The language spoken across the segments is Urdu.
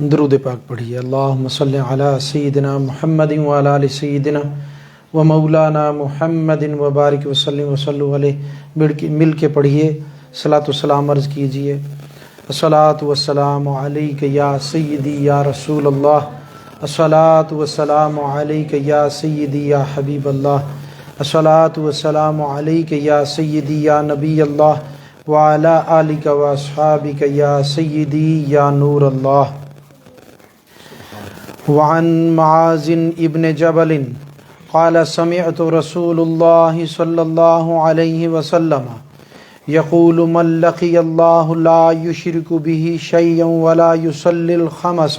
درود پاک پڑھیے۔ اللہم صلی علی سیدنا محمد وعلی آل سیدنا و مولانا محمد وبارک وسلم وصلو علیہ، مل کے پڑھیے، صلاۃ و سلام عرض کیجیے۔ الصلاۃ والسلام علیک یا سیدی یا رسول اللہ، الصلاۃ والسلام علیک یا سیدی یا حبیب اللہ، الصلاۃ والسلام علیک یا سیدی یا نبی اللہ وعلی آلک و اصحابک یا سیدی یا نور اللہ۔ وعن معاذ ابن جبل قال سمعت رسول الله صلى الله عليه وسلم يقول من لقي الله لا يشرك به شيئا ولا يصلي الخمس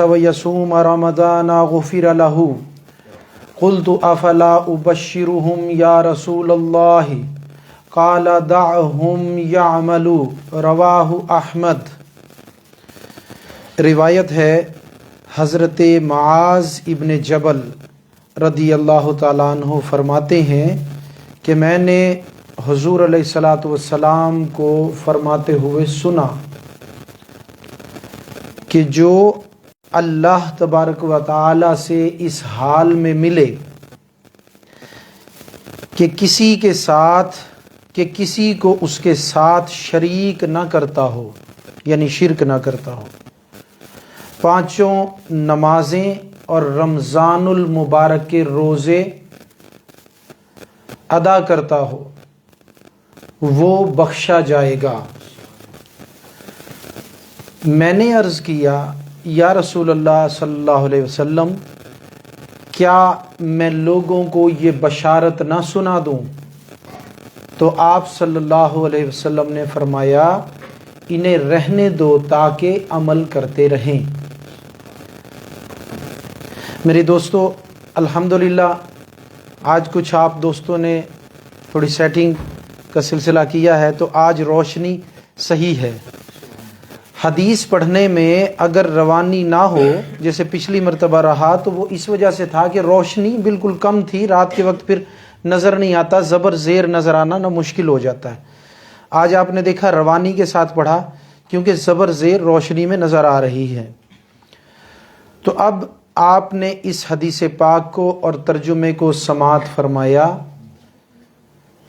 ويصوم رمضان غفر له. قلت افلا ابشرهم يا رسول الله؟ قال دعهم يعملوا. رواه احمد۔ روایت ہے حضرت معاذ ابن جبل رضی اللہ تعالیٰ عنہ فرماتے ہیں کہ میں نے حضور علیہ الصلاۃ والسلام کو فرماتے ہوئے سنا کہ جو اللہ تبارک و تعالیٰ سے اس حال میں ملے کہ کسی کو اس کے ساتھ شریک نہ کرتا ہو، یعنی شرک نہ کرتا ہو، پانچوں نمازیں اور رمضان المبارک کے روزے ادا کرتا ہو، وہ بخشا جائے گا۔ میں نے عرض کیا یا رسول اللہ صلی اللہ علیہ وسلم، کیا میں لوگوں کو یہ بشارت نہ سنا دوں؟ تو آپ صلی اللہ علیہ وسلم نے فرمایا انہیں رہنے دو تاکہ عمل کرتے رہیں۔ میرے دوستو، الحمدللہ آج کچھ آپ دوستوں نے تھوڑی سیٹنگ کا سلسلہ کیا ہے تو آج روشنی صحیح ہے۔ حدیث پڑھنے میں اگر روانی نہ ہو جیسے پچھلی مرتبہ رہا تو وہ اس وجہ سے تھا کہ روشنی بالکل کم تھی، رات کے وقت پھر نظر نہیں آتا، زبر زیر نظر آنا نہ مشکل ہو جاتا ہے۔ آج آپ نے دیکھا روانی کے ساتھ پڑھا کیونکہ زبر زیر روشنی میں نظر آ رہی ہے۔ تو اب آپ نے اس حدیث پاک کو اور ترجمے کو سماعت فرمایا۔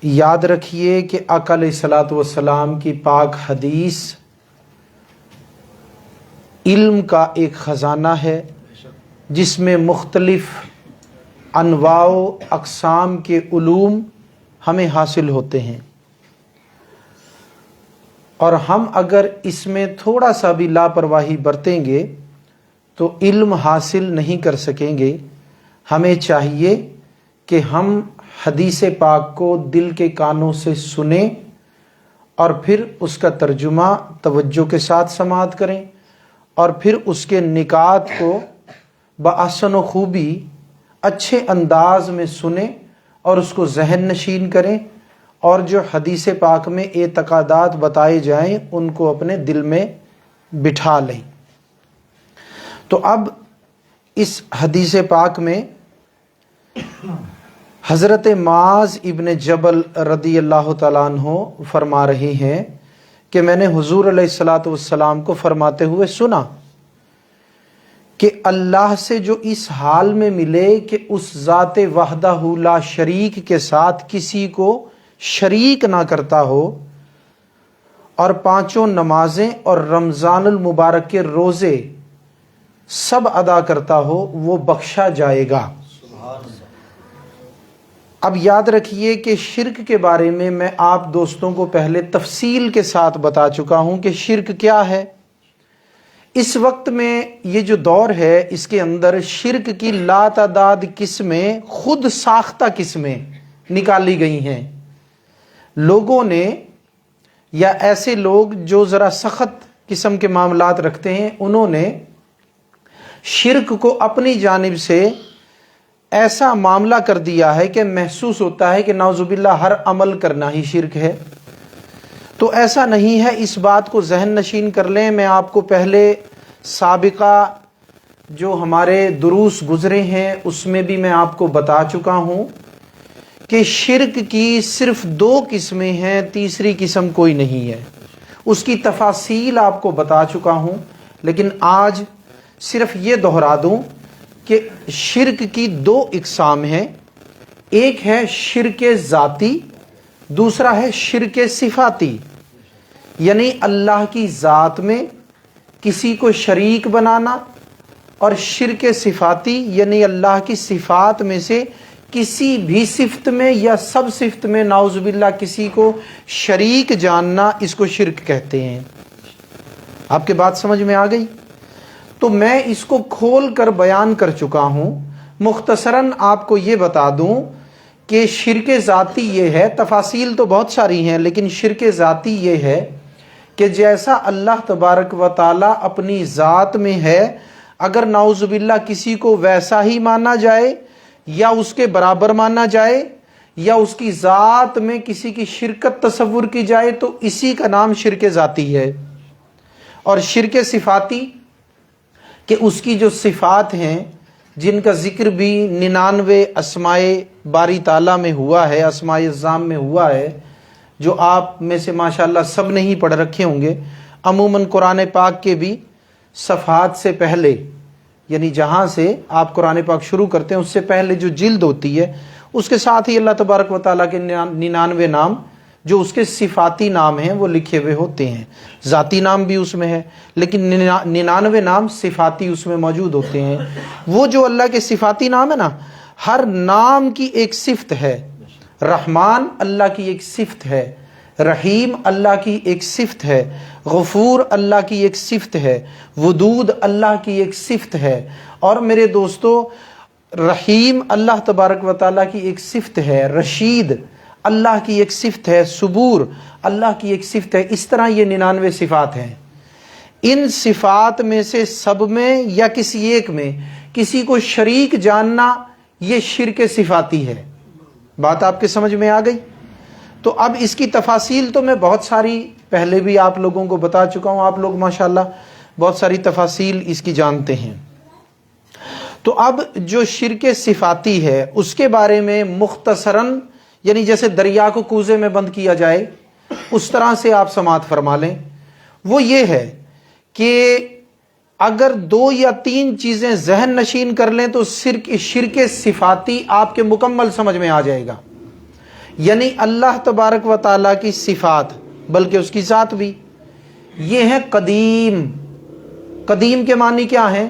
یاد رکھیے کہ آقا علیہ الصلوۃ والسلام کی پاک حدیث علم کا ایک خزانہ ہے جس میں مختلف انواع و اقسام کے علوم ہمیں حاصل ہوتے ہیں، اور ہم اگر اس میں تھوڑا سا بھی لاپرواہی برتیں گے تو علم حاصل نہیں کر سکیں گے۔ ہمیں چاہیے کہ ہم حدیث پاک کو دل کے کانوں سے سنیں اور پھر اس کا ترجمہ توجہ کے ساتھ سماعت کریں، اور پھر اس کے نکات کو بآحسن و خوبی اچھے انداز میں سنیں اور اس کو ذہن نشین کریں، اور جو حدیث پاک میں اعتقادات بتائے جائیں ان کو اپنے دل میں بٹھا لیں۔ تو اب اس حدیث پاک میں حضرت معاذ ابن جبل رضی اللہ تعالیٰ عنہ فرما رہے ہیں کہ میں نے حضور علیہ الصلوۃ والسلام کو فرماتے ہوئے سنا کہ اللہ سے جو اس حال میں ملے کہ اس ذات وحدہ لا شریک کے ساتھ کسی کو شریک نہ کرتا ہو، اور پانچوں نمازیں اور رمضان المبارک کے روزے سب ادا کرتا ہو، وہ بخشا جائے گا۔ اب یاد رکھیے کہ شرک کے بارے میں میں آپ دوستوں کو پہلے تفصیل کے ساتھ بتا چکا ہوں کہ شرک کیا ہے۔ اس وقت میں یہ جو دور ہے اس کے اندر شرک کی لاتعداد قسمیں، خود ساختہ قسمیں نکالی گئی ہیں۔ لوگوں نے، یا ایسے لوگ جو ذرا سخت قسم کے معاملات رکھتے ہیں، انہوں نے شرک کو اپنی جانب سے ایسا معاملہ کر دیا ہے کہ محسوس ہوتا ہے کہ نعوذ باللہ ہر عمل کرنا ہی شرک ہے۔ تو ایسا نہیں ہے، اس بات کو ذہن نشین کر لیں۔ میں آپ کو پہلے سابقہ جو ہمارے دروس گزرے ہیں اس میں بھی میں آپ کو بتا چکا ہوں کہ شرک کی صرف دو قسمیں ہیں، تیسری قسم کوئی نہیں ہے۔ اس کی تفاصیل آپ کو بتا چکا ہوں، لیکن آج صرف یہ دہرا دوں کہ شرک کی دو اقسام ہیں، ایک ہے شرک ذاتی، دوسرا ہے شرک صفاتی، یعنی اللہ کی ذات میں کسی کو شریک بنانا، اور شرک صفاتی یعنی اللہ کی صفات میں سے کسی بھی صفت میں یا سب صفت میں نعوذ باللہ کسی کو شریک جاننا، اس کو شرک کہتے ہیں۔ آپ کے بات سمجھ میں آ گئی؟ تو میں اس کو کھول کر بیان کر چکا ہوں، مختصراً آپ کو یہ بتا دوں کہ شرک ذاتی یہ ہے، تفاصیل تو بہت ساری ہیں، لیکن شرک ذاتی یہ ہے کہ جیسا اللہ تبارک و تعالی اپنی ذات میں ہے، اگر نعوذ باللہ کسی کو ویسا ہی مانا جائے یا اس کے برابر مانا جائے یا اس کی ذات میں کسی کی شرکت تصور کی جائے تو اسی کا نام شرک ذاتی ہے۔ اور شرک صفاتی کہ اس کی جو صفات ہیں جن کا ذکر بھی 99 اسماء باری تعالیٰ میں ہوا ہے، اسماء اعظام میں ہوا ہے، جو آپ میں سے ماشاءاللہ سب نے ہی پڑھ رکھے ہوں گے۔ عموماً قرآن پاک کے بھی صفحات سے پہلے، یعنی جہاں سے آپ قرآن پاک شروع کرتے ہیں اس سے پہلے جو جلد ہوتی ہے اس کے ساتھ ہی اللہ تبارک و تعالیٰ کے 99 نام جو اس کے صفاتی نام ہیں وہ لکھے ہوئے ہوتے ہیں، ذاتی نام بھی اس میں ہے لیکن 99 نام صفاتی اس میں موجود ہوتے ہیں۔ وہ جو اللہ کے صفاتی نام ہے نا، ہر نام کی ایک صفت ہے۔ رحمان اللہ کی ایک صفت ہے، رحیم اللہ کی ایک صفت ہے، غفور اللہ کی ایک صفت ہے، ودود اللہ کی ایک صفت ہے۔ اور میرے دوستو، رحیم اللہ تبارک و تعالیٰ کی ایک صفت ہے، رشید اللہ کی ایک صفت ہے، صبور اللہ کی ایک صفت ہے۔ اس طرح یہ 99 صفات ہیں۔ ان صفات میں سے سب میں یا کسی ایک میں کسی کو شریک جاننا یہ شرک صفاتی ہے۔ بات آپ کے سمجھ میں آ گئی؟ تو اب اس کی تفاصیل تو میں بہت ساری پہلے بھی آپ لوگوں کو بتا چکا ہوں، آپ لوگ ماشاءاللہ بہت ساری تفاصیل اس کی جانتے ہیں۔ تو اب جو شرک صفاتی ہے اس کے بارے میں مختصراً، یعنی جیسے دریا کو کوزے میں بند کیا جائے اس طرح سے آپ سماعت فرما لیں۔ وہ یہ ہے کہ اگر 2 یا 3 چیزیں ذہن نشین کر لیں تو شرک صفاتی آپ کے مکمل سمجھ میں آ جائے گا۔ یعنی اللہ تبارک و تعالیٰ کی صفات بلکہ اس کی ذات بھی، یہ ہے قدیم۔ قدیم کے معنی کیا ہیں؟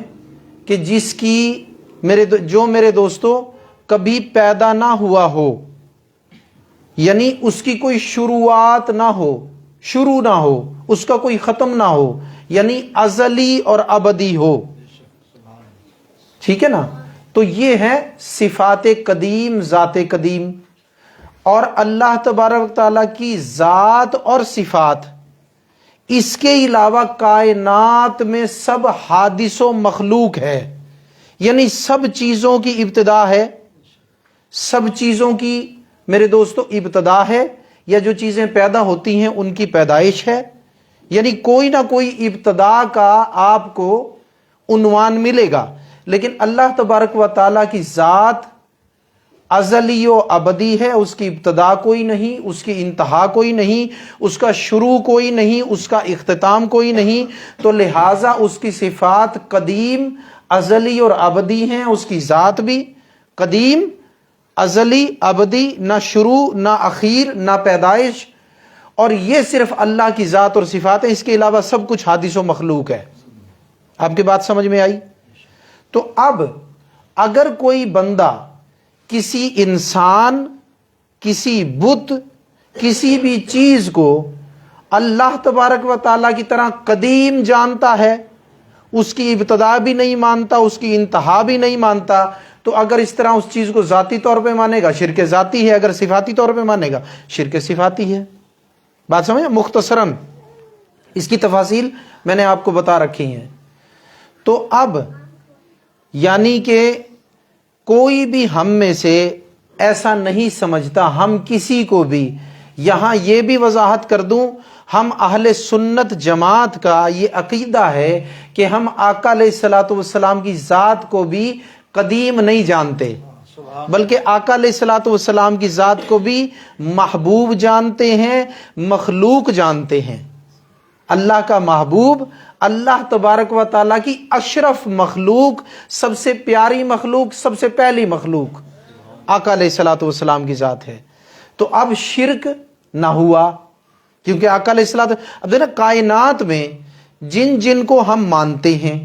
کہ جس کی میرے دوستو کبھی پیدا نہ ہوا ہو، یعنی اس کی کوئی شروعات نہ ہو، شروع نہ ہو، اس کا کوئی ختم نہ ہو، یعنی ازلی اور ابدی ہو۔ ٹھیک ہے نا؟ تو یہ ہے صفات قدیم، ذات قدیم۔ اور اللہ تبارک تعالیٰ کی ذات اور صفات، اس کے علاوہ کائنات میں سب حادث و مخلوق ہے، یعنی سب چیزوں کی ابتدا ہے، سب چیزوں کی میرے دوستو ابتدا ہے، یا جو چیزیں پیدا ہوتی ہیں ان کی پیدائش ہے، یعنی کوئی نہ کوئی ابتدا کا آپ کو عنوان ملے گا۔ لیکن اللہ تبارک و تعالیٰ کی ذات ازلی و ابدی ہے، اس کی ابتدا کوئی نہیں، اس کی انتہا کوئی نہیں، اس کا شروع کوئی نہیں، اس کا اختتام کوئی نہیں، تو لہٰذا اس کی صفات قدیم، ازلی اور ابدی ہیں۔ اس کی ذات بھی قدیم، ازلی، ابدی، نہ شروع نہ اخیر نہ پیدائش۔ اور یہ صرف اللہ کی ذات اور صفات ہے، اس کے علاوہ سب کچھ حادث و مخلوق ہے۔ آپ کی بات سمجھ میں آئی؟ تو اب اگر کوئی بندہ کسی انسان، کسی بت، کسی بھی چیز کو اللہ تبارک و تعالیٰ کی طرح قدیم جانتا ہے، اس کی ابتدا بھی نہیں مانتا، اس کی انتہا بھی نہیں مانتا، تو اگر اس طرح اس چیز کو ذاتی طور پہ مانے گا شرک ذاتی ہے، اگر صفاتی طور پہ مانے گا شرک صفاتی ہے۔ بات سمجھے؟ مختصراً اس کی تفاصیل میں نے آپ کو بتا رکھی ہیں۔ تو اب یعنی کہ کوئی بھی ہم میں سے ایسا نہیں سمجھتا، ہم کسی کو بھی، یہاں یہ بھی وضاحت کر دوں، ہم اہل سنت جماعت کا یہ عقیدہ ہے کہ ہم آقا علیہ الصلوۃ والسلام کی ذات کو بھی قدیم نہیں جانتے، بلکہ آقا علیہ الصلوۃ والسلام کی ذات کو بھی محبوب جانتے ہیں، مخلوق جانتے ہیں۔ اللہ کا محبوب، اللہ تبارک و تعالیٰ کی اشرف مخلوق، سب سے پیاری مخلوق، سب سے پہلی مخلوق آقا علیہ الصلوۃ والسلام کی ذات ہے۔ تو اب شرک نہ ہوا، کیونکہ آقا علیہ الصلوۃ، اب دیکھنا کائنات میں جن جن کو ہم مانتے ہیں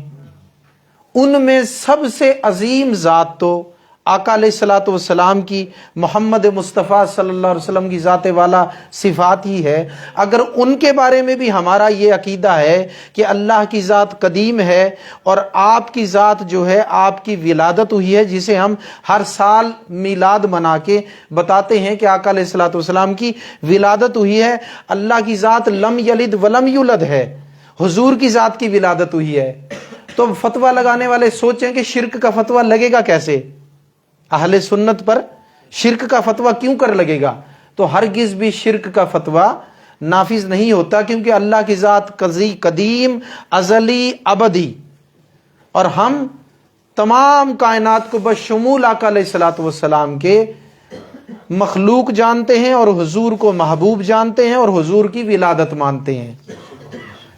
ان میں سب سے عظیم ذات تو آقا علیہ الصلوۃ والسلام کی، محمد مصطفیٰ صلی اللہ علیہ وسلم کی ذات والا صفات ہی ہے۔ اگر ان کے بارے میں بھی ہمارا یہ عقیدہ ہے کہ اللہ کی ذات قدیم ہے اور آپ کی ذات جو ہے آپ کی ولادت ہوئی ہے، جسے ہم ہر سال میلاد منا کے بتاتے ہیں کہ آقا علیہ الصلوۃ والسلام کی ولادت ہوئی ہے، اللہ کی ذات لم یلد ولم یولد ہے، حضور کی ذات کی ولادت ہوئی ہے، تو فتویٰ لگانے والے سوچیں کہ شرک کا فتویٰ لگے گا کیسے؟ اہل سنت پر شرک کا فتویٰ کیوں کر لگے گا؟ تو ہرگز بھی شرک کا فتویٰ نافذ نہیں ہوتا، کیونکہ اللہ کی ذات قدیم، ازلی، ابدی، اور ہم تمام کائنات کو بشمول آقا علیہ الصلوۃ والسلام کے مخلوق جانتے ہیں اور حضور کو محبوب جانتے ہیں اور حضور کی ولادت مانتے ہیں۔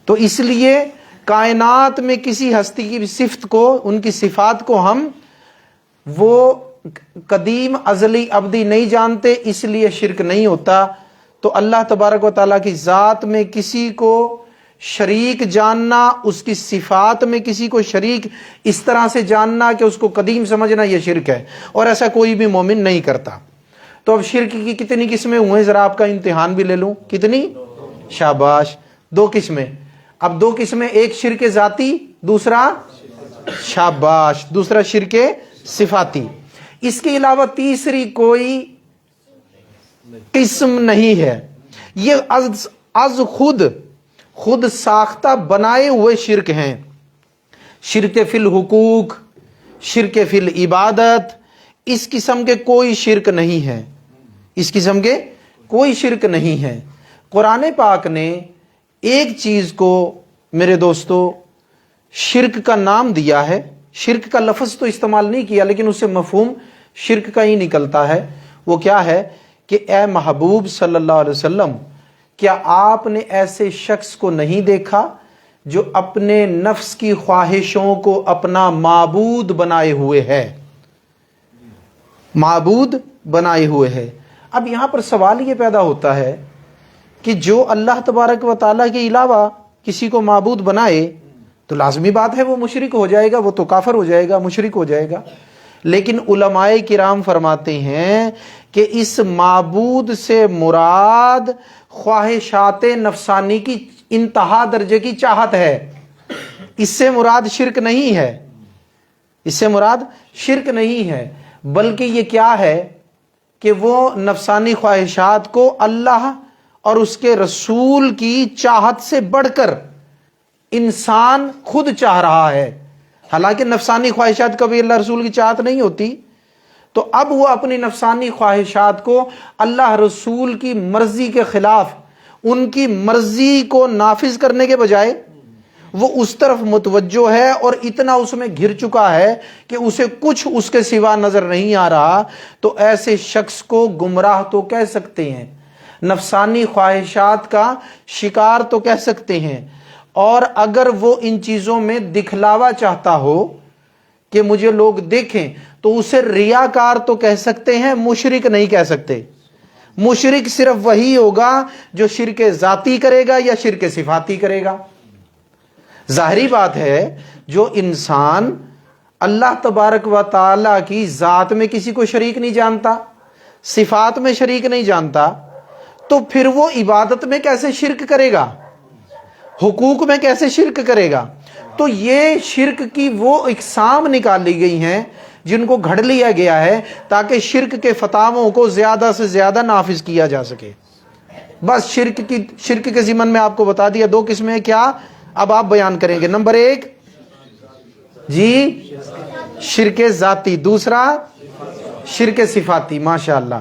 تو اس لیے کائنات میں کسی ہستی کی صفت کو، ان کی صفات کو ہم وہ قدیم، ازلی، ابدی نہیں جانتے، اس لیے شرک نہیں ہوتا۔ تو اللہ تبارک و تعالیٰ کی ذات میں کسی کو شریک جاننا، اس کی صفات میں کسی کو شریک اس طرح سے جاننا کہ اس کو قدیم سمجھنا، یہ شرک ہے، اور ایسا کوئی بھی مومن نہیں کرتا۔ تو اب شرک کی کتنی قسمیں ہوئے، ذرا آپ کا امتحان بھی لے لوں، کتنی؟ شاباش، 2 قسمیں۔ اب 2 قسمیں، ایک شرک ذاتی، دوسرا شاباش، دوسرا شرک صفاتی۔ اس کے علاوہ تیسری کوئی قسم نہیں ہے۔ یہ از خود ساختہ بنائے ہوئے شرک ہیں۔ شرک فی الحقوق، شرک فی العبادت، اس قسم کے کوئی شرک نہیں ہے، اس قسم کے کوئی شرک نہیں ہے۔ قرآن پاک نے ایک چیز کو میرے دوستو شرک کا نام دیا ہے، شرک کا لفظ تو استعمال نہیں کیا لیکن اس سے مفہوم شرک کا ہی نکلتا ہے۔ وہ کیا ہے کہ اے محبوب صلی اللہ علیہ وسلم، کیا آپ نے ایسے شخص کو نہیں دیکھا جو اپنے نفس کی خواہشوں کو اپنا معبود بنائے ہوئے ہے؟ معبود بنائے ہوئے ہے۔ اب یہاں پر سوال یہ پیدا ہوتا ہے کہ جو اللہ تبارک و تعالیٰ کے علاوہ کسی کو معبود بنائے تو لازمی بات ہے وہ مشرک ہو جائے گا، وہ تو کافر ہو جائے گا، مشرک ہو جائے گا۔ لیکن علماء کرام فرماتے ہیں کہ اس معبود سے مراد خواہشات نفسانی کی انتہا درجے کی چاہت ہے، اس سے مراد شرک نہیں ہے، اس سے مراد شرک نہیں ہے، بلکہ یہ کیا ہے کہ وہ نفسانی خواہشات کو اللہ اور اس کے رسول کی چاہت سے بڑھ کر انسان خود چاہ رہا ہے۔ حالانکہ نفسانی خواہشات کبھی اللہ رسول کی چاہت نہیں ہوتی، تو اب وہ اپنی نفسانی خواہشات کو اللہ رسول کی مرضی کے خلاف، ان کی مرضی کو نافذ کرنے کے بجائے وہ اس طرف متوجہ ہے اور اتنا اس میں گھر چکا ہے کہ اسے کچھ اس کے سوا نظر نہیں آ رہا، تو ایسے شخص کو گمراہ تو کہہ سکتے ہیں، نفسانی خواہشات کا شکار تو کہہ سکتے ہیں، اور اگر وہ ان چیزوں میں دکھلاوا چاہتا ہو کہ مجھے لوگ دیکھیں تو اسے ریاکار تو کہہ سکتے ہیں، مشرک نہیں کہہ سکتے۔ مشرک صرف وہی ہوگا جو شرک ذاتی کرے گا یا شرک صفاتی کرے گا۔ ظاہری بات ہے جو انسان اللہ تبارک و تعالیٰ کی ذات میں کسی کو شریک نہیں جانتا، صفات میں شریک نہیں جانتا، تو پھر وہ عبادت میں کیسے شرک کرے گا، حقوق میں کیسے شرک کرے گا؟ تو یہ شرک کی وہ اقسام نکال لی گئی ہیں جن کو گھڑ لیا گیا ہے تاکہ شرک کے فتاووں کو زیادہ سے زیادہ نافذ کیا جا سکے۔ بس شرک کے ضمن میں آپ کو بتا دیا 2 قسمیں کیا، اب آپ بیان کریں گے۔ نمبر 1 جی شرک ذاتی، دوسرا شرک صفاتی۔ ماشاءاللہ،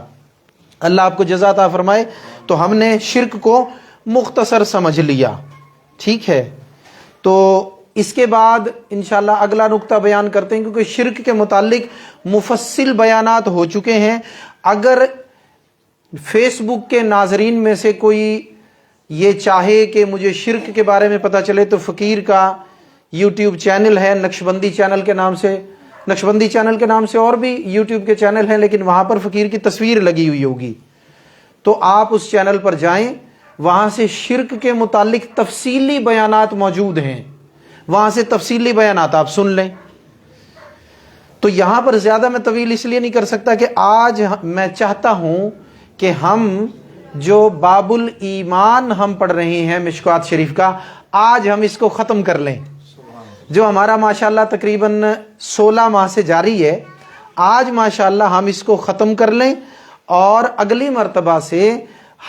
اللہ آپ کو جزا عطا فرمائے۔ تو ہم نے شرک کو مختصر سمجھ لیا، ٹھیک ہے؟ تو اس کے بعد انشاءاللہ اگلا نقطہ بیان کرتے ہیں، کیونکہ شرک کے متعلق مفصل بیانات ہو چکے ہیں۔ اگر فیس بک کے ناظرین میں سے کوئی یہ چاہے کہ مجھے شرک کے بارے میں پتہ چلے تو فقیر کا یوٹیوب چینل ہے نقشبندی چینل کے نام سے، نقشبندی چینل کے نام سے اور بھی یوٹیوب کے چینل ہیں، لیکن وہاں پر فقیر کی تصویر لگی ہوئی ہوگی، تو آپ اس چینل پر جائیں، وہاں سے شرک کے متعلق تفصیلی بیانات موجود ہیں، وہاں سے تفصیلی بیانات آپ سن لیں۔ تو یہاں پر زیادہ میں طویل اس لیے نہیں کر سکتا کہ آج میں چاہتا ہوں کہ ہم جو باب الایمان ہم پڑھ رہے ہیں مشکوات شریف کا، آج ہم اس کو ختم کر لیں، جو ہمارا ماشاءاللہ تقریباً 16 ماہ سے جاری ہے، آج ماشاءاللہ ہم اس کو ختم کر لیں، اور اگلی مرتبہ سے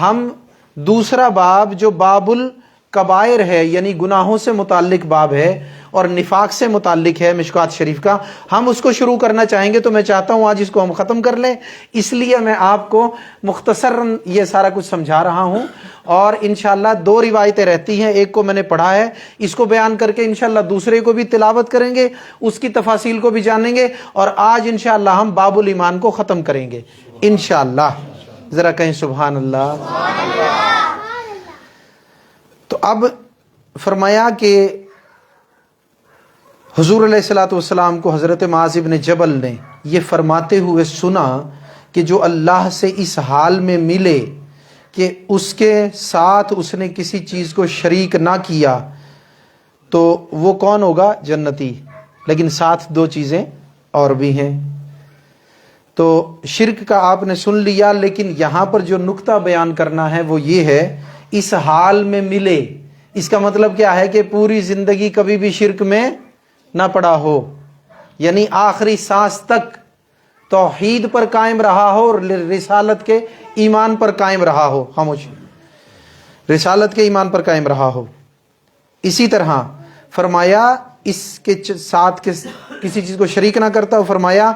ہم دوسرا باب جو باب الکبائر ہے، یعنی گناہوں سے متعلق باب ہے اور نفاق سے متعلق ہے مشکوات شریف کا، ہم اس کو شروع کرنا چاہیں گے۔ تو میں چاہتا ہوں آج اس کو ہم ختم کر لیں، اس لیے میں آپ کو مختصراً یہ سارا کچھ سمجھا رہا ہوں، اور انشاءاللہ 2 روایتیں رہتی ہیں، ایک کو میں نے پڑھا ہے، اس کو بیان کر کے انشاءاللہ دوسرے کو بھی تلاوت کریں گے، اس کی تفاصیل کو بھی جانیں گے، اور آج انشاءاللہ ہم باب الایمان کو ختم کریں گے انشاءاللہ۔ ذرا کہیں سبحان اللہ۔ تو اب فرمایا کہ حضور علیہ الصلوۃ والسلام کو حضرت معاذ بن جبل نے یہ فرماتے ہوئے سنا کہ جو اللہ سے اس حال میں ملے کہ اس کے ساتھ اس نے کسی چیز کو شریک نہ کیا تو وہ کون ہوگا؟ جنتی۔ لیکن ساتھ 2 چیزیں اور بھی ہیں۔ تو شرک کا آپ نے سن لیا، لیکن یہاں پر جو نقطہ بیان کرنا ہے وہ یہ ہے، اس حال میں ملے، اس کا مطلب کیا ہے کہ پوری زندگی کبھی بھی شرک میں نہ پڑا ہو، یعنی آخری سانس تک توحید پر قائم رہا ہو اور رسالت کے ایمان پر قائم رہا ہو، خاموش، رسالت کے ایمان پر قائم رہا ہو۔ اسی طرح فرمایا اس کے ساتھ کسی چیز کو شریک نہ کرتا ہو، فرمایا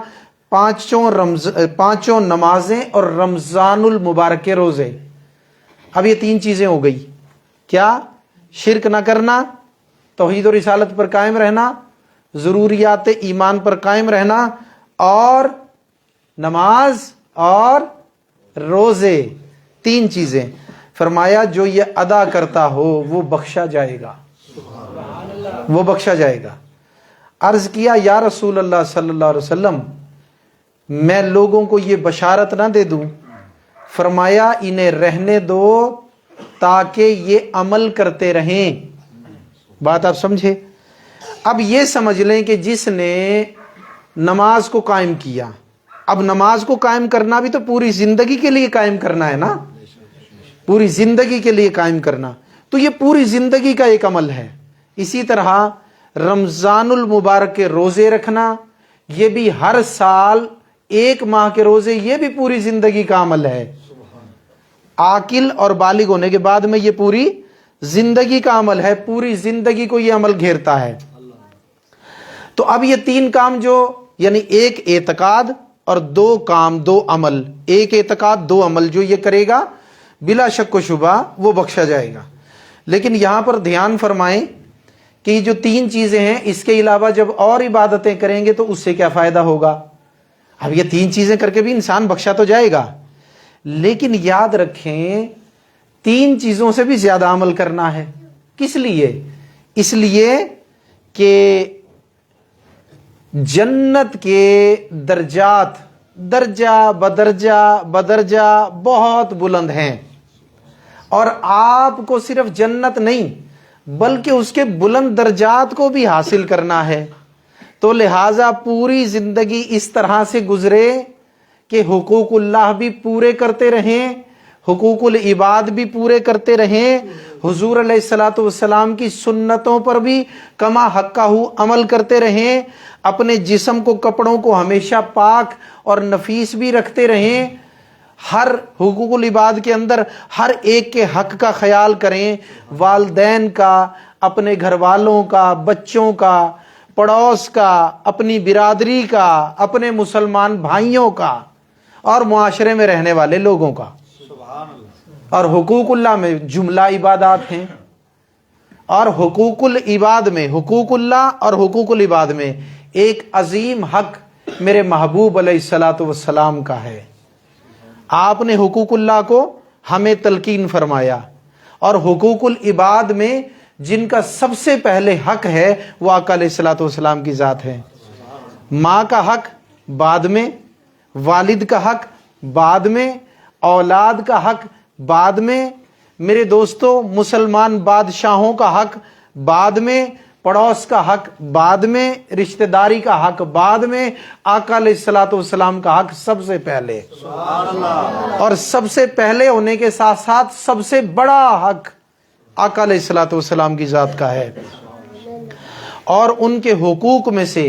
5 نمازیں اور رمضان المبارک کے روزے۔ اب یہ 3 چیزیں ہو گئی، کیا؟ شرک نہ کرنا، توحید و رسالت پر قائم رہنا، ضروریات ایمان پر قائم رہنا، اور نماز اور روزے، 3 چیزیں۔ فرمایا جو یہ ادا کرتا ہو وہ بخشا جائے گا، وہ بخشا جائے گا۔ عرض کیا یا رسول اللہ صلی اللہ علیہ وسلم، میں لوگوں کو یہ بشارت نہ دے دوں؟ فرمایا انہیں رہنے دو تاکہ یہ عمل کرتے رہیں۔ بات آپ سمجھے؟ اب یہ سمجھ لیں کہ جس نے نماز کو قائم کیا، اب نماز کو قائم کرنا بھی تو پوری زندگی کے لیے قائم کرنا ہے نا، پوری زندگی کے لیے قائم کرنا، تو یہ پوری زندگی کا ایک عمل ہے۔ اسی طرح رمضان المبارک کے روزے رکھنا، یہ بھی ہر سال 1 ماہ کے روزے، یہ بھی پوری زندگی کا عمل ہے۔ عاقل اور بالغ ہونے کے بعد میں یہ پوری زندگی کا عمل ہے، پوری زندگی کو یہ عمل گھیرتا ہے۔ تو اب یہ 3 کام جو، یعنی 1 اعتقاد اور 2 کام 2 عمل، 1 اعتقاد 2 عمل جو یہ کرے گا بلا شک و شبہ وہ بخشا جائے گا۔ لیکن یہاں پر دھیان فرمائیں کہ یہ جو 3 چیزیں ہیں، اس کے علاوہ جب اور عبادتیں کریں گے تو اس سے کیا فائدہ ہوگا؟ اب یہ 3 چیزیں کر کے بھی انسان بخشا تو جائے گا، لیکن یاد رکھیں 3 چیزوں سے بھی زیادہ عمل کرنا ہے۔ کس لیے؟ اس لیے کہ جنت کے درجات درجہ بدرجہ بہت بلند ہیں، اور آپ کو صرف جنت نہیں بلکہ اس کے بلند درجات کو بھی حاصل کرنا ہے۔ تو لہٰذا پوری زندگی اس طرح سے گزرے کہ حقوق اللہ بھی پورے کرتے رہیں، حقوق العباد بھی پورے کرتے رہیں، حضور علیہ الصلوۃ والسلام کی سنتوں پر بھی کما حقہ عمل کرتے رہیں، اپنے جسم کو، کپڑوں کو ہمیشہ پاک اور نفیس بھی رکھتے رہیں، ہر حقوق العباد کے اندر ہر ایک کے حق کا خیال کریں، والدین کا، اپنے گھر والوں کا، بچوں کا، پڑوس کا، اپنی برادری کا، اپنے مسلمان بھائیوں کا، اور معاشرے میں رہنے والے لوگوں کا۔ اور حقوق اللہ میں جملہ عبادات ہیں، اور حقوق العباد میں، حقوق اللہ اور حقوق العباد میں ایک عظیم حق میرے محبوب علیہ الصلوۃ والسلام کا ہے۔ آپ نے حقوق اللہ کو ہمیں تلقین فرمایا، اور حقوق العباد میں جن کا سب سے پہلے حق ہے وہ آقا علیہ الصلوۃ والسلام کی ذات ہے۔ ماں کا حق بعد میں، والد کا حق بعد میں، اولاد کا حق بعد میں، میرے دوستو مسلمان بادشاہوں کا حق بعد میں، پڑوس کا حق بعد میں، رشتہ داری کا حق بعد میں، آقا علیہ الصلوۃ والسلام کا حق سب سے پہلے۔ اور سب سے پہلے ہونے کے ساتھ ساتھ سب سے بڑا حق آقا علیہ الصلوۃ والسلام کی ذات کا ہے۔ اور ان کے حقوق میں سے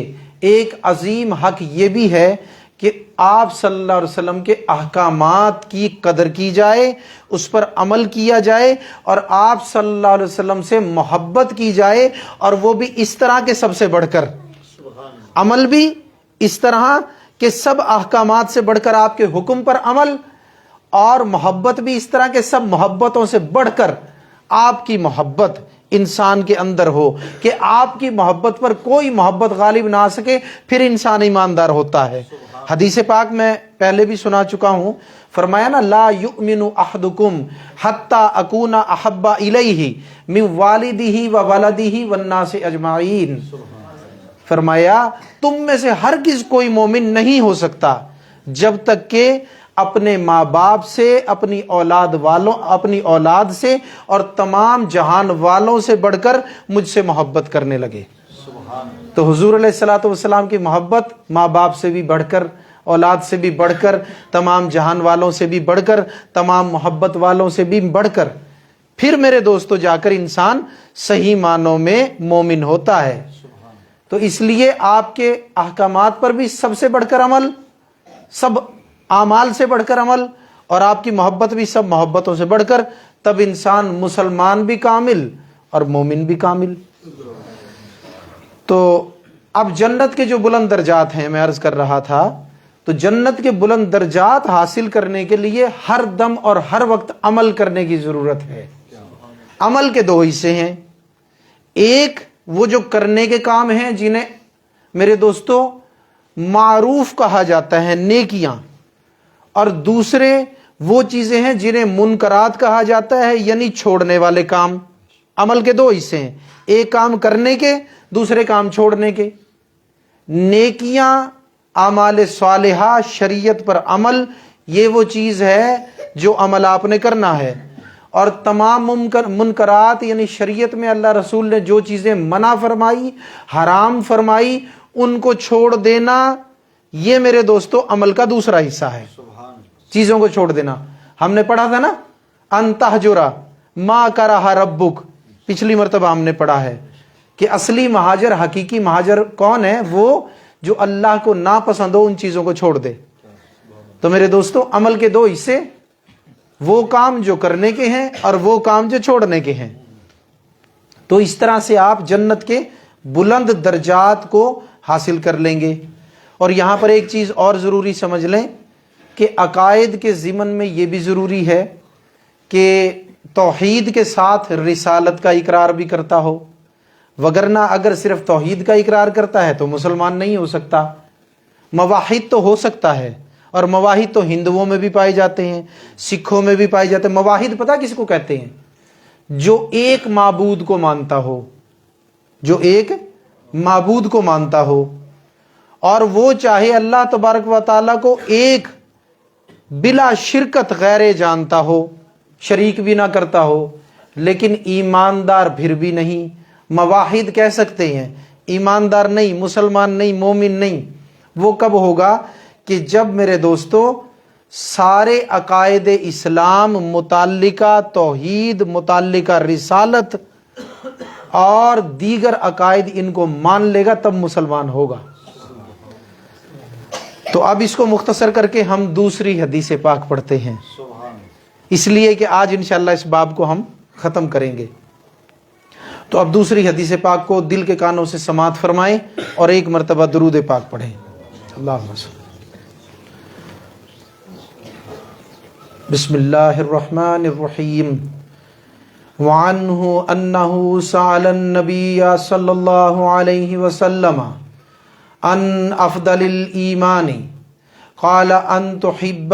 ایک عظیم حق یہ بھی ہے کہ آپ صلی اللہ علیہ وسلم کے احکامات کی قدر کی جائے، اس پر عمل کیا جائے، اور آپ صلی اللہ علیہ وسلم سے محبت کی جائے، اور وہ بھی اس طرح کے سب سے بڑھ کر، عمل بھی اس طرح کہ سب احکامات سے بڑھ کر آپ کے حکم پر عمل، اور محبت بھی اس طرح کے سب محبتوں سے بڑھ کر آپ کی محبت انسان کے اندر ہو کہ آپ کی محبت پر کوئی محبت غالب نہ آ سکے، پھر انسان ایماندار ہوتا ہے۔ حدیث پاک میں پہلے بھی سنا چکا ہوں، فرمایا نا لا یؤمن احدکم حتی اکون احب الیہ من والدہ وولدہ والناس اجمعین، فرمایا تم میں سے ہرگز کوئی مومن نہیں ہو سکتا جب تک کہ اپنے ماں باپ سے، اپنی اولاد سے اور تمام جہان والوں سے بڑھ کر مجھ سے محبت کرنے لگے۔ تو حضور علیہ الصلوۃ والسلام کی محبت ماں باپ سے بھی بڑھ کر، اولاد سے بھی بڑھ کر، تمام جہان والوں سے بھی بڑھ کر، تمام محبت والوں سے بھی بڑھ کر، پھر میرے دوستو جا کر انسان صحیح معنوں میں مومن ہوتا ہے۔ تو اس لیے آپ کے احکامات پر بھی سب سے بڑھ کر عمل، سب اعمال سے بڑھ کر عمل، اور آپ کی محبت بھی سب محبتوں سے بڑھ کر، تب انسان مسلمان بھی کامل اور مومن بھی کامل۔ تو اب جنت کے جو بلند درجات ہیں، میں عرض کر رہا تھا، تو جنت کے بلند درجات حاصل کرنے کے لیے ہر دم اور ہر وقت عمل کرنے کی ضرورت ہے۔ عمل کے دو حصے ہیں، ایک وہ جو کرنے کے کام ہیں جنہیں میرے دوستو معروف کہا جاتا ہے، نیکیاں، اور دوسرے وہ چیزیں ہیں جنہیں منکرات کہا جاتا ہے، یعنی چھوڑنے والے کام۔ عمل کے دو حصے ہیں، ایک کام کرنے کے، دوسرے کام چھوڑنے کے۔ نیکیاں، اعمال صالحہ، شریعت پر عمل، یہ وہ چیز ہے جو عمل آپ نے کرنا ہے، اور تمام منکرات یعنی شریعت میں اللہ رسول نے جو چیزیں منع فرمائی، حرام فرمائی، ان کو چھوڑ دینا، یہ میرے دوستو عمل کا دوسرا حصہ ہے۔ چیزوں کو چھوڑ دینا، ہم نے پڑھا تھا نا ان تہجر ما کرہ ربک، پچھلی مرتبہ ہم نے پڑھا ہے کہ اصلی مہاجر، حقیقی مہاجر کون ہے؟ وہ جو اللہ کو ناپسند ہو ان چیزوں کو چھوڑ دے۔ تو میرے دوستو عمل کے دو حصے، وہ کام جو کرنے کے ہیں اور وہ کام جو چھوڑنے کے ہیں۔ تو اس طرح سے آپ جنت کے بلند درجات کو حاصل کر لیں گے۔ اور یہاں پر ایک چیز اور ضروری سمجھ لیں کہ عقائد کے ضمن میں یہ بھی ضروری ہے کہ توحید کے ساتھ رسالت کا اقرار بھی کرتا ہو، وگرنہ اگر صرف توحید کا اقرار کرتا ہے تو مسلمان نہیں ہو سکتا۔ مواحد تو ہو سکتا ہے، اور مواحد تو ہندوؤں میں بھی پائے جاتے ہیں، سکھوں میں بھی پائے جاتے ہیں۔ مواحد پتہ کس کو کہتے ہیں؟ جو ایک معبود کو مانتا ہو، جو ایک معبود کو مانتا ہو، اور وہ چاہے اللہ تبارک و تعالیٰ کو ایک بلا شرکت غیر جانتا ہو، شریک بھی نہ کرتا ہو، لیکن ایماندار پھر بھی نہیں۔ مواحد کہہ سکتے ہیں، ایماندار نہیں، مسلمان نہیں، مومن نہیں۔ وہ کب ہوگا کہ جب میرے دوستو سارے عقائد اسلام متعلقہ توحید، متعلقہ رسالت اور دیگر عقائد ان کو مان لے گا، تب مسلمان ہوگا۔ تو اب اس کو مختصر کر کے ہم دوسری حدیث پاک پڑھتے ہیں، اس لیے کہ آج انشاءاللہ اس باب کو ہم ختم کریں گے۔ تو اب دوسری حدیث پاک کو دل کے کانوں سے سماعت فرمائیں اور ایک مرتبہ درود پاک پڑھیں۔ اللہم صل۔ بسم اللہ الرحمن الرحیم۔ وعنہ انہ سأل النبی صلی اللہ علیہ وسلم عن افضل الایمان قال ان تحب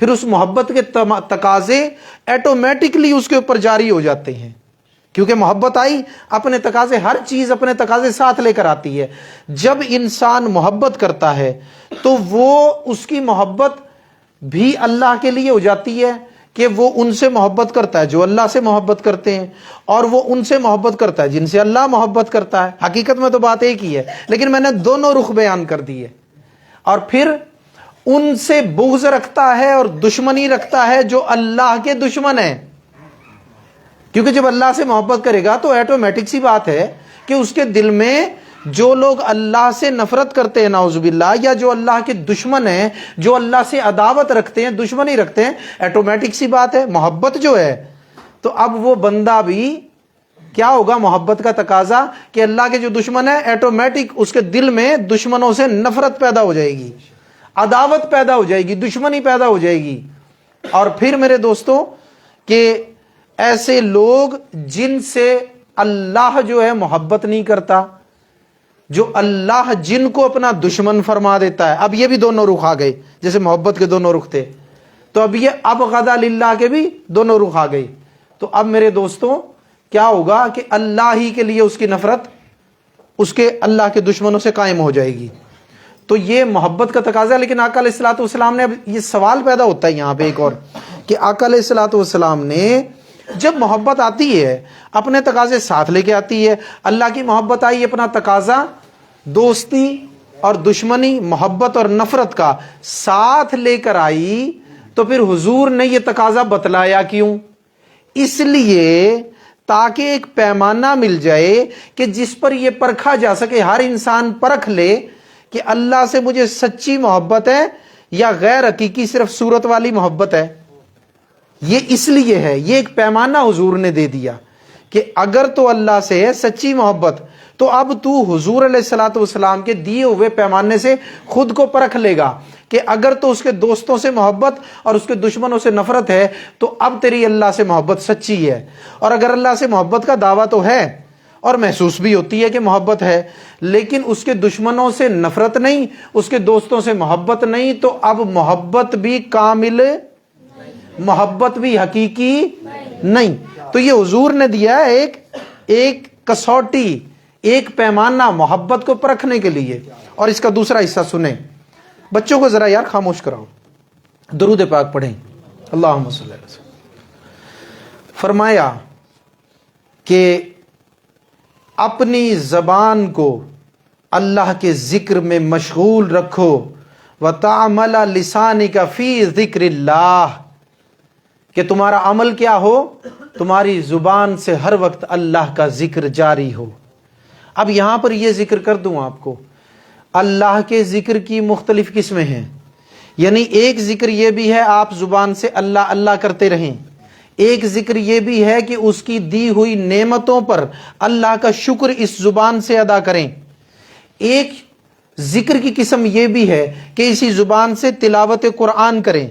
پھر اس محبت کے تقاضے ایٹومیٹکلی اس کے اوپر جاری ہو جاتے ہیں، کیونکہ محبت آئی، اپنے تقاضے، ہر چیز اپنے تقاضے ساتھ لے کر آتی ہے۔ جب انسان محبت کرتا ہے تو وہ اس کی محبت بھی اللہ کے لیے ہو جاتی ہے کہ وہ ان سے محبت کرتا ہے جو اللہ سے محبت کرتے ہیں، اور وہ ان سے محبت کرتا ہے جن سے اللہ محبت کرتا ہے۔ حقیقت میں تو بات ایک ہی ہے، لیکن میں نے دونوں رخ بیان کر دیے۔ اور پھر ان سے بغض رکھتا ہے اور دشمنی رکھتا ہے جو اللہ کے دشمن ہیں، کیونکہ جب اللہ سے محبت کرے گا تو ایٹومیٹک سی بات ہے کہ اس کے دل میں جو لوگ اللہ سے نفرت کرتے ہیں نعوذ باللہ، یا جو اللہ کے دشمن ہیں، جو اللہ سے عداوت رکھتے ہیں، دشمنی رکھتے ہیں، ایٹومیٹک سی بات ہے محبت جو ہے۔ تو اب وہ بندہ بھی کیا ہوگا، محبت کا تقاضا کہ اللہ کے جو دشمن ہیں، ایٹومیٹک اس کے دل میں دشمنوں سے نفرت پیدا ہو جائے گی، عداوت پیدا ہو جائے گی، دشمنی پیدا ہو جائے گی۔ اور پھر میرے دوستوں کہ ایسے لوگ جن سے اللہ جو ہے محبت نہیں کرتا، جو اللہ جن کو اپنا دشمن فرما دیتا ہے، اب یہ بھی دونوں رخ آ گئے، جیسے محبت کے دونوں رخ تھے، تو اب یہ ابغض للہ کے بھی دونوں رخ آ گئے۔ تو اب میرے دوستوں کیا ہوگا کہ اللہ ہی کے لیے اس کی نفرت اس کے اللہ کے دشمنوں سے قائم ہو جائے گی۔ تو یہ محبت کا تقاضا ہے۔ لیکن آقا علیہ الصلوۃ والسلام نے، اب یہ سوال پیدا ہوتا ہے یہاں پہ ایک اور، کہ آقا علیہ الصلوۃ والسلام نے جب محبت آتی ہے اپنے تقاضے ساتھ لے کے آتی ہے، اللہ کی محبت آئی، اپنا تقاضا دوستی اور دشمنی، محبت اور نفرت کا ساتھ لے کر آئی، تو پھر حضور نے یہ تقاضا بتلایا کیوں؟ اس لیے تاکہ ایک پیمانہ مل جائے کہ جس پر یہ پرکھا جا سکے، ہر انسان پرکھ لے کہ اللہ سے مجھے سچی محبت ہے یا غیر حقیقی صرف صورت والی محبت ہے۔ یہ اس لیے ہے، یہ ایک پیمانہ حضور نے دے دیا کہ اگر تو اللہ سے ہے سچی محبت، تو اب تو حضور علیہ الصلوۃ والسلام کے دیے ہوئے پیمانے سے خود کو پرکھ لے گا کہ اگر تو اس کے دوستوں سے محبت اور اس کے دشمنوں سے نفرت ہے تو اب تیری اللہ سے محبت سچی ہے۔ اور اگر اللہ سے محبت کا دعویٰ تو ہے اور محسوس بھی ہوتی ہے کہ محبت ہے، لیکن اس کے دشمنوں سے نفرت نہیں، اس کے دوستوں سے محبت نہیں، تو اب محبت بھی کامل، محبت بھی حقیقی نہیں۔ تو یہ حضور نے دیا ہے ایک کسوٹی، ایک پیمانہ محبت کو پرکھنے کے لیے۔ اور اس کا دوسرا حصہ سنیں، بچوں کو ذرا یار خاموش کراؤ، درود پاک پڑھیں، اللہم صلی اللہ علیہ وسلم۔ فرمایا کہ اپنی زبان کو اللہ کے ذکر میں مشغول رکھو، وَتَعْمَلَ لِسَانِكَ فِي ذِكْرِ اللَّهِ، کہ تمہارا عمل کیا ہو، تمہاری زبان سے ہر وقت اللہ کا ذکر جاری ہو۔ اب یہاں پر یہ ذکر کر دوں آپ کو، اللہ کے ذکر کی مختلف قسمیں ہیں، یعنی ایک ذکر یہ بھی ہے آپ زبان سے اللہ اللہ کرتے رہیں، ایک ذکر یہ بھی ہے کہ اس کی دی ہوئی نعمتوں پر اللہ کا شکر اس زبان سے ادا کریں، ایک ذکر کی قسم یہ بھی ہے کہ اسی زبان سے تلاوت قرآن کریں،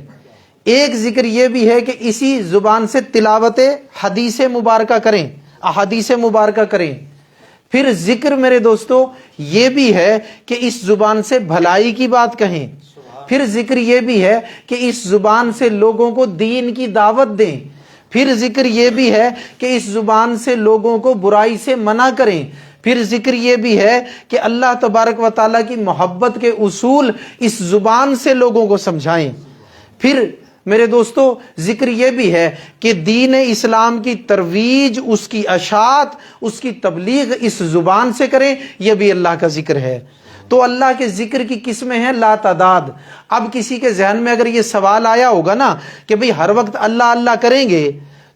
ایک ذکر یہ بھی ہے کہ اسی زبان سے تلاوت حدیث مبارکہ کریں، احادیث مبارکہ کریں۔ پھر ذکر میرے دوستو یہ بھی ہے کہ اس زبان سے بھلائی کی بات کہیں، پھر ذکر یہ بھی ہے کہ اس زبان سے لوگوں کو دین کی دعوت دیں، پھر ذکر یہ بھی ہے کہ اس زبان سے لوگوں کو برائی سے منع کریں، پھر ذکر یہ بھی ہے کہ اللہ تبارک و تعالیٰ کی محبت کے اصول اس زبان سے لوگوں کو سمجھائیں۔ پھر میرے دوستو ذکر یہ بھی ہے کہ دین اسلام کی ترویج، اس کی اشاعت، اس کی تبلیغ اس زبان سے کریں، یہ بھی اللہ کا ذکر ہے۔ تو اللہ کے ذکر کی قسمیں ہیں لا تعداد۔ اب کسی کے ذہن میں اگر یہ سوال آیا ہوگا نا کہ بھئی ہر وقت اللہ اللہ کریں گے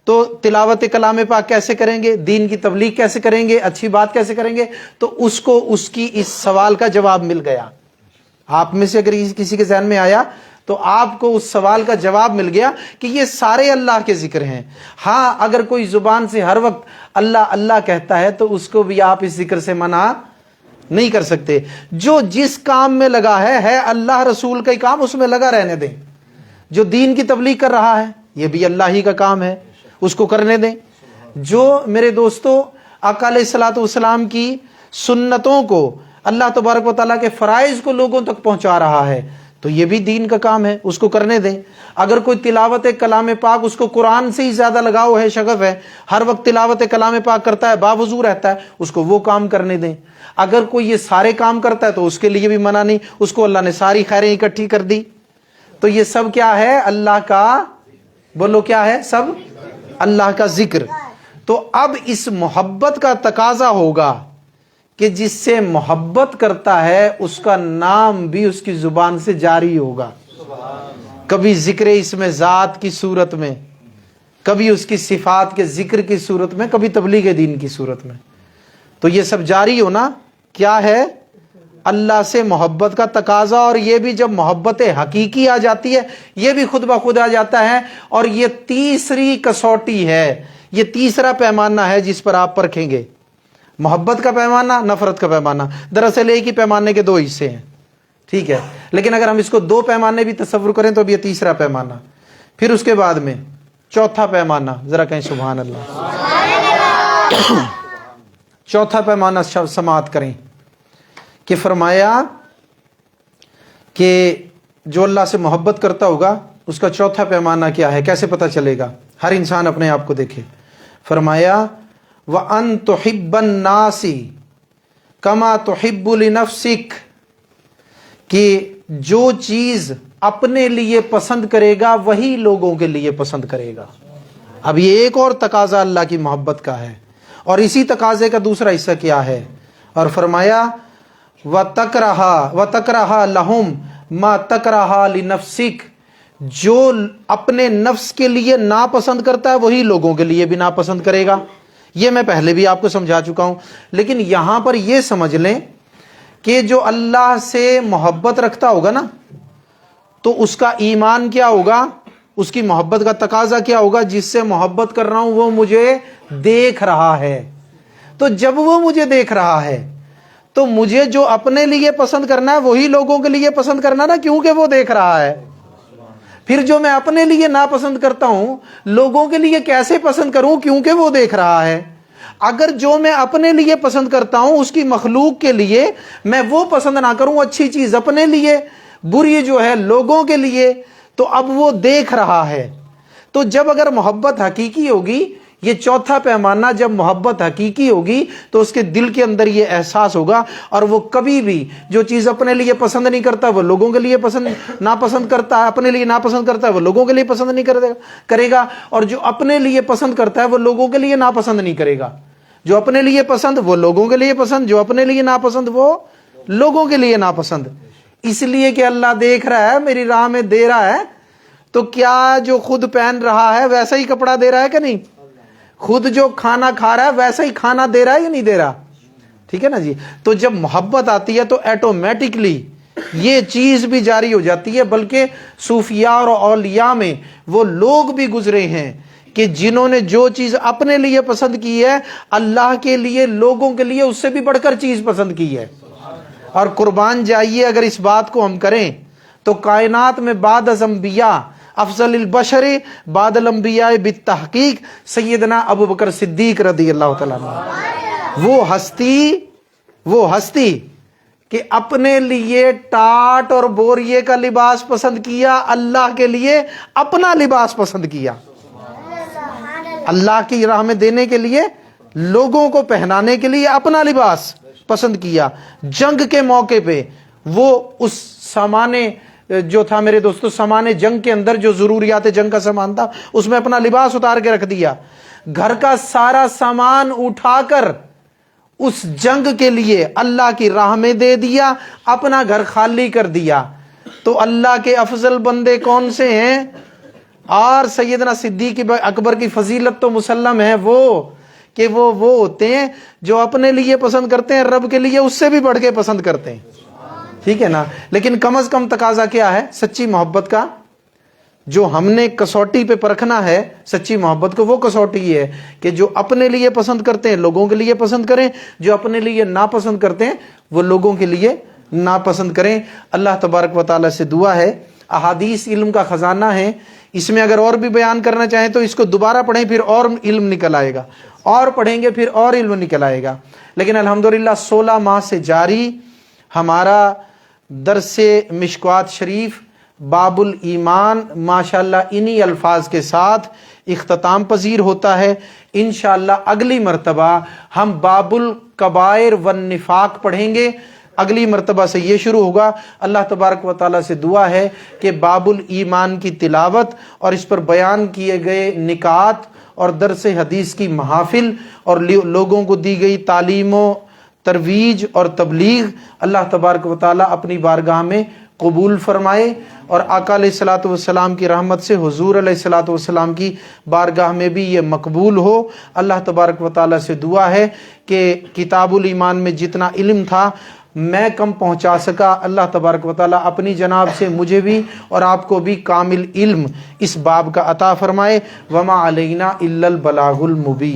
تو تلاوت کلام پاک کیسے کریں گے، دین کی تبلیغ کیسے کریں گے، اچھی بات کیسے کریں گے، تو اس کو اس کی اس سوال کا جواب مل گیا۔ آپ میں سے اگر کسی کے ذہن میں آیا تو آپ کو اس سوال کا جواب مل گیا کہ یہ سارے اللہ کے ذکر ہیں۔ ہاں اگر کوئی زبان سے ہر وقت اللہ اللہ کہتا ہے تو اس کو بھی آپ اس ذکر سے منع نہیں کر سکتے۔ جو جس کام میں لگا ہے اللہ رسول کا ہی کام، اس میں لگا رہنے دیں۔ جو دین کی تبلیغ کر رہا ہے یہ بھی اللہ ہی کا کام ہے، اس کو کرنے دیں۔ جو میرے دوستو آقا علیہ الصلوۃ والسلام کی سنتوں کو، اللہ تبارک و تعالیٰ کے فرائض کو لوگوں تک پہنچا رہا ہے، تو یہ بھی دین کا کام ہے، اس کو کرنے دیں۔ اگر کوئی تلاوت کلام پاک، اس کو قرآن سے ہی زیادہ لگاؤ ہے، شغف ہے، ہر وقت تلاوت کلام پاک کرتا ہے، باوضو رہتا ہے، اس کو وہ کام کرنے دیں۔ اگر کوئی یہ سارے کام کرتا ہے تو اس کے لیے بھی منع نہیں، اس کو اللہ نے ساری خیریں اکٹھی کر دی۔ تو یہ سب کیا ہے؟ اللہ کا، بولو کیا ہے؟ سب اللہ کا ذکر۔ تو اب اس محبت کا تقاضا ہوگا کہ جس سے محبت کرتا ہے اس کا نام بھی اس کی زبان سے جاری ہوگا، کبھی ذکر اسم ذات کی صورت میں، کبھی اس کی صفات کے ذکر کی صورت میں، کبھی تبلیغ دین کی صورت میں۔ تو یہ سب جاری ہونا کیا ہے؟ اللہ سے محبت کا تقاضا۔ اور یہ بھی جب محبت حقیقی آ جاتی ہے، یہ بھی خود بخود آ جاتا ہے۔ اور یہ تیسری کسوٹی ہے، یہ تیسرا پیمانہ ہے جس پر آپ پرکھیں گے، محبت کا پیمانہ، نفرت کا پیمانہ۔ دراصل ایک ہی پیمانے کے دو حصے ہیں، ٹھیک ہے، لیکن اگر ہم اس کو دو پیمانے بھی تصور کریں تو اب یہ تیسرا پیمانہ۔ پھر اس کے بعد میں چوتھا پیمانہ، ذرا کہیں سبحان اللہ۔ چوتھا پیمانہ سماعت کریں کہ فرمایا کہ جو اللہ سے محبت کرتا ہوگا اس کا چوتھا پیمانہ کیا ہے، کیسے پتہ چلے گا؟ ہر انسان اپنے آپ کو دیکھے۔ فرمایا وَأَن تُحِبَّ النَّاسِ كَمَا تُحِبُّ لِنَفْسِكَ، کہ جو چیز اپنے لیے پسند کرے گا وہی لوگوں کے لیے پسند کرے گا۔ اب یہ ایک اور تقاضا اللہ کی محبت کا ہے، اور اسی تقاضے کا دوسرا حصہ کیا ہے؟ اور فرمایا وَتَكْرَهَ لَهُمْ مَا تَكْرَهَ لِنَفْسِكَ، جو اپنے نفس کے لیے ناپسند کرتا ہے وہی لوگوں کے لیے بھی ناپسند کرے گا۔ یہ میں پہلے بھی آپ کو سمجھا چکا ہوں، لیکن یہاں پر یہ سمجھ لیں کہ جو اللہ سے محبت رکھتا ہوگا نا، تو اس کا ایمان کیا ہوگا، اس کی محبت کا تقاضا کیا ہوگا؟ جس سے محبت کر رہا ہوں وہ مجھے دیکھ رہا ہے۔ تو جب وہ مجھے دیکھ رہا ہے تو مجھے جو اپنے لیے پسند کرنا ہے وہی لوگوں کے لیے پسند کرنا نا، کیونکہ وہ دیکھ رہا ہے۔ پھر جو میں اپنے لیے ناپسند کرتا ہوں لوگوں کے لیے کیسے پسند کروں؟ کیونکہ وہ دیکھ رہا ہے۔ اگر جو میں اپنے لیے پسند کرتا ہوں اس کی مخلوق کے لیے میں وہ پسند نہ کروں، اچھی چیز اپنے لیے، بری جو ہے لوگوں کے لیے، تو اب وہ دیکھ رہا ہے۔ تو جب اگر محبت حقیقی ہوگی، یہ چوتھا پیمانہ، جب محبت حقیقی ہوگی تو اس کے دل کے اندر یہ احساس ہوگا، اور وہ کبھی بھی جو چیز اپنے لیے پسند نہیں کرتا وہ لوگوں کے لیے ناپسند کرتا ہے، اپنے لیے ناپسند کرتا ہے وہ لوگوں کے لیے پسند نہیں کرے گا، اور جو اپنے لیے پسند کرتا ہے وہ لوگوں کے لیے ناپسند نہیں کرے گا۔ جو اپنے لیے پسند وہ لوگوں کے لیے پسند، جو اپنے لیے ناپسند وہ لوگوں کے لیے ناپسند۔ اس لیے کہ اللہ دیکھ رہا ہے، میری راہ میں دے رہا ہے، تو کیا جو خود پہن رہا ہے ویسا ہی کپڑا دے رہا ہے کہ نہیں؟ خود جو کھانا کھا رہا ہے ویسا ہی کھانا دے رہا ہے یا نہیں دے رہا؟ ٹھیک ہے نا جی۔ تو جب محبت آتی ہے تو ایٹومیٹکلی یہ چیز بھی جاری ہو جاتی ہے۔ بلکہ صوفیاء اور اولیاء میں وہ لوگ بھی گزرے ہیں کہ جنہوں نے جو چیز اپنے لیے پسند کی ہے اللہ کے لیے، لوگوں کے لیے اس سے بھی بڑھ کر چیز پسند کی ہے۔ اور قربان جائیے اگر اس بات کو ہم کریں تو کائنات میں بعد از انبیاء افضل البشر بعد الانبیاء بالتحقیق سیدنا ابو بکر صدیق رضی اللہ تعالیٰ عنہ، وہ ہستی کہ اپنے لیے ٹاٹ اور بوریے کا لباس پسند کیا، اللہ کے لیے اپنا لباس پسند کیا، اللہ کی راہ میں دینے کے لیے، لوگوں کو پہنانے کے لیے اپنا لباس پسند کیا۔ جنگ کے موقع پہ وہ اس سامان جو تھا میرے دوستو، سامان جنگ کے اندر جو ضروریات جنگ کا سامان تھا اس میں اپنا لباس اتار کے رکھ دیا، گھر کا سارا سامان اٹھا کر اس جنگ کے لیے اللہ کی راہ میں دے دیا، اپنا گھر خالی کر دیا۔ تو اللہ کے افضل بندے کون سے ہیں؟ اور سیدنا صدیق اکبر کی فضیلت تو مسلم ہے وہ کہ وہ ہوتے ہیں جو اپنے لیے پسند کرتے ہیں، رب کے لیے اس سے بھی بڑھ کے پسند کرتے ہیں، ٹھیک ہے نا۔ لیکن کم از کم تقاضا کیا ہے سچی محبت کا؟ جو ہم نے کسوٹی پہ پرکھنا ہے سچی محبت کو، وہ کسوٹی یہ ہے کہ جو اپنے لیے پسند کرتے ہیں لوگوں کے لیے پسند کریں، جو اپنے لیے ناپسند کرتے ہیں وہ لوگوں کے لیے ناپسند کریں۔ اللہ تبارک و تعالیٰ سے دعا ہے، احادیث علم کا خزانہ ہے، اس میں اگر اور بھی بیان کرنا چاہیں تو اس کو دوبارہ پڑھیں پھر اور علم نکل آئے گا، اور پڑھیں گے پھر اور علم نکل آئے گا۔ لیکن الحمدللہ 16 ماہ سے جاری ہمارا درس مشکوات شریف باب الایمان ماشاءاللہ انہی الفاظ کے ساتھ اختتام پذیر ہوتا ہے۔ انشاءاللہ اگلی مرتبہ ہم باب الکبائر والنفاق پڑھیں گے، اگلی مرتبہ سے یہ شروع ہوگا۔ اللہ تبارک و تعالیٰ سے دعا ہے کہ باب الایمان کی تلاوت اور اس پر بیان کیے گئے نکات اور درس حدیث کی محافل اور لوگوں کو دی گئی تعلیم و ترویج اور تبلیغ اللہ تبارک و تعالیٰ اپنی بارگاہ میں قبول فرمائے، اور آقا علیہ الصلوۃ والسلام کی رحمت سے حضور علیہ الصلوۃ والسلام کی بارگاہ میں بھی یہ مقبول ہو۔ اللہ تبارک و تعالیٰ سے دعا ہے کہ کتاب الایمان میں جتنا علم تھا میں کم پہنچا سکا، اللہ تبارک و تعالیٰ اپنی جناب سے مجھے بھی اور آپ کو بھی کامل علم اس باب کا عطا فرمائے۔ وما علینا الا البلاغ المبین۔